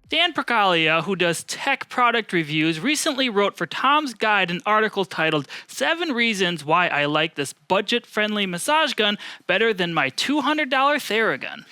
Dan Bracaglia, who does tech product reviews, recently wrote for Tom's Guide an article titled 7 Reasons Why I Like This Budget-Friendly Massage Gun Better Than My $200 Theragun.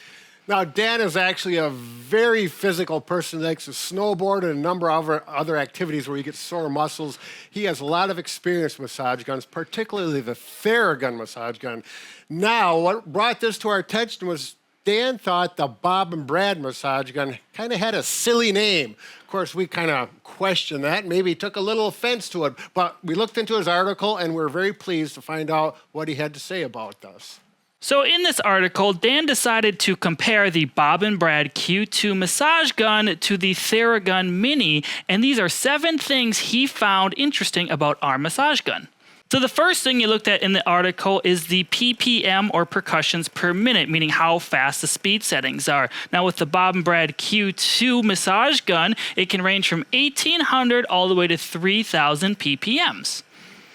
Now, Dan is actually a very physical person that likes to snowboard and a number of other activities where you get sore muscles. He has a lot of experience with massage guns, particularly the Theragun massage gun. Now, what brought this to our attention was Dan thought the Bob and Brad massage gun kind of had a silly name. Of course, we kind of questioned that, maybe took a little offense to it, but we looked into his article and we're very pleased to find out what he had to say about this. So in this article, Dan decided to compare the Bob and Brad Q2 massage gun to the Theragun Mini, and these are 7 things he found interesting about our massage gun. So the first thing you looked at in the article is the ppm, or percussions per minute, meaning how fast the speed settings are. Now with the Bob and Brad Q2 massage gun, it can range from 1800 all the way to 3000 ppms.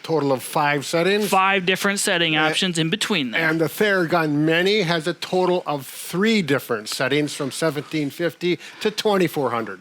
Total of 5 settings. 5 different setting options in between there. And the Theragun Mini has a total of 3 different settings from 1750 to 2400.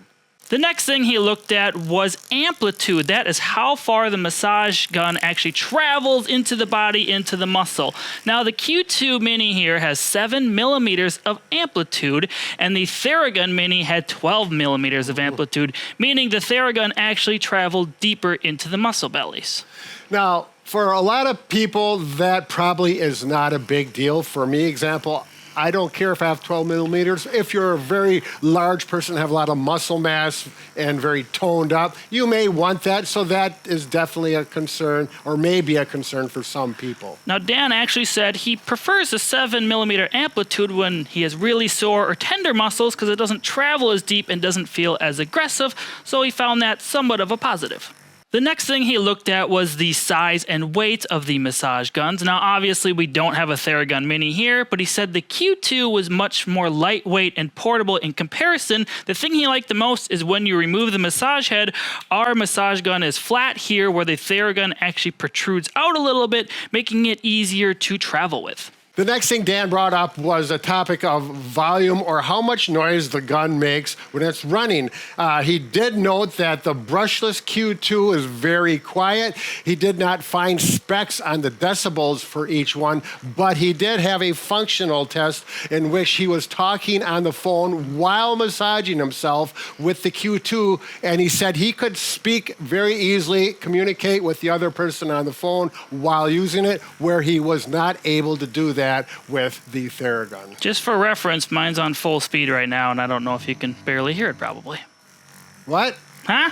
The next thing he looked at was amplitude. That is how far the massage gun actually travels into the body, into the muscle. Now the Q2 Mini here has 7 millimeters of amplitude, and the Theragun Mini had 12 millimeters of amplitude, meaning the Theragun actually traveled deeper into the muscle bellies. Now, for a lot of people, that probably is not a big deal. For me, example, I don't care if I have 12 millimeters. If you're a very large person, have a lot of muscle mass and very toned up, you may want that. So that is definitely a concern, or maybe a concern for some people. Now, Dan actually said he prefers the 7 millimeter amplitude when he has really sore or tender muscles because it doesn't travel as deep and doesn't feel as aggressive. So he found that somewhat of a positive. The next thing he looked at was the size and weight of the massage guns. Now, obviously, we don't have a Theragun Mini here, but he said the Q2 was much more lightweight and portable in comparison. The thing he liked the most is when you remove the massage head, our massage gun is flat here, where the Theragun actually protrudes out a little bit, making it easier to travel with. The next thing Dan brought up was a topic of volume, or how much noise the gun makes when it's running. He did note that the brushless Q2 is very quiet. He did not find specs on the decibels for each one, but he did have a functional test in which he was talking on the phone while massaging himself with the Q2, and he said he could speak very easily, communicate with the other person on the phone while using it, where he was not able to do that with the Theragun. Just for reference, mine's on full speed right now, and I don't know if you can barely hear it probably. What? Huh?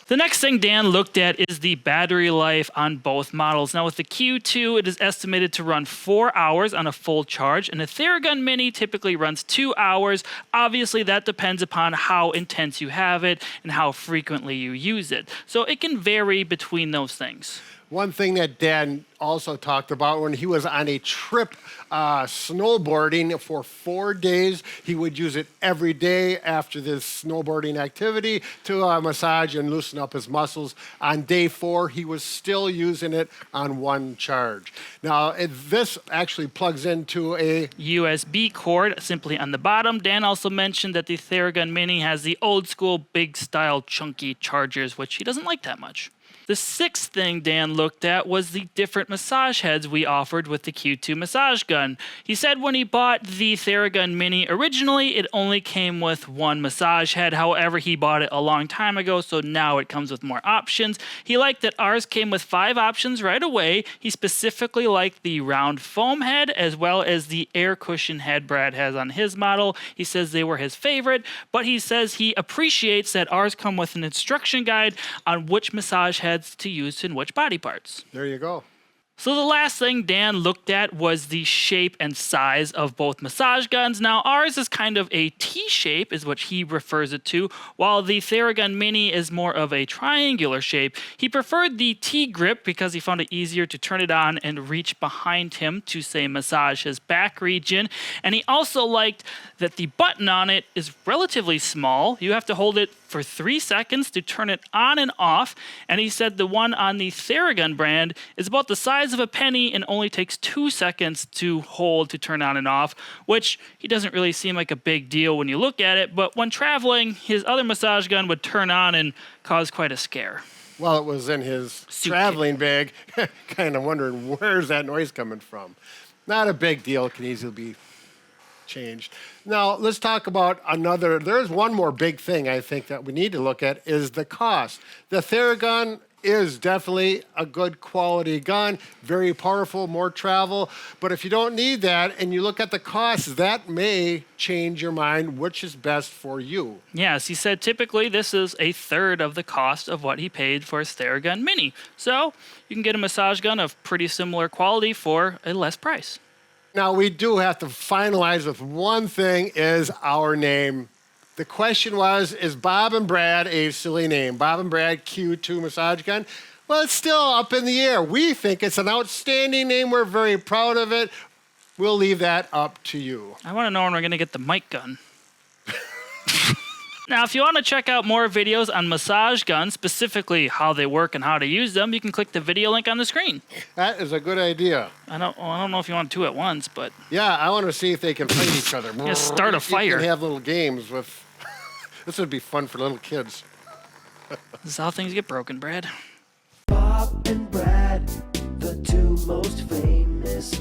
The next thing Dan looked at is the battery life on both models. Now with the Q2, it is estimated to run 4 hours on a full charge, and the Theragun Mini typically runs 2 hours. Obviously, that depends upon how intense you have it and how frequently you use it. So it can vary between those things. One thing that Dan also talked about, when he was on a trip snowboarding for 4 days, he would use it every day after this snowboarding activity to massage and loosen up his muscles. On day 4, he was still using it on 1 charge. Now, this actually plugs into a USB cord simply on the bottom. Dan also mentioned that the Theragun Mini has the old school big style chunky chargers, which he doesn't like that much. The 6th thing Dan looked at was the different massage heads we offered with the Q2 massage gun. He said when he bought the Theragun Mini originally, it only came with 1 massage head. However, he bought it a long time ago, so now it comes with more options. He liked that ours came with 5 options right away. He specifically liked the round foam head as well as the air cushion head Brad has on his model. He says they were his favorite, but he says he appreciates that ours come with an instruction guide on which massage heads to use in which body parts. There you go. So the last thing Dan looked at was the shape and size of both massage guns. Now ours is kind of a T shape is what he refers it to, while the Theragun Mini is more of a triangular shape. He preferred the T grip because he found it easier to turn it on and reach behind him to, say, massage his back region. And he also liked that the button on it is relatively small. You have to hold it for 3 seconds to turn it on and off. And he said the one on the Theragun brand is about the size size of a penny and only takes 2 seconds to hold to turn on and off, which he doesn't really seem like a big deal when you look at it, but when traveling, his other massage gun would turn on and cause quite a scare. Well, it was in his traveling bag. Kind of wondering where's that noise coming from. Not a big deal. It can easily be changed. Now, let's talk about another. There's one more big thing I think that we need to look at is the cost. The Theragun is definitely a good quality gun, very powerful, more travel. But if you don't need that and you look at the cost, that may change your mind which is best for you. Yes, he said typically this is a third of the cost of what he paid for his Theragun Mini. So you can get a massage gun of pretty similar quality for a less price. Now, we do have to finalize with one thing is our name. The question was, is Bob and Brad a silly name? Bob and Brad Q2 massage gun? Well, it's still up in the air. We think it's an outstanding name. We're very proud of it. We'll leave that up to you. I want to know when we're going to get the mic gun. Now, if you want to check out more videos on massage guns, specifically how they work and how to use them, you can click the video link on the screen. That is a good idea. I don't know if you want two at once, but... Yeah, I want to see if they can fight each other. Yeah, start a fire. You can have little games with... This would be fun for little kids. This is how things get broken, Brad. Bob and Brad, the two most famous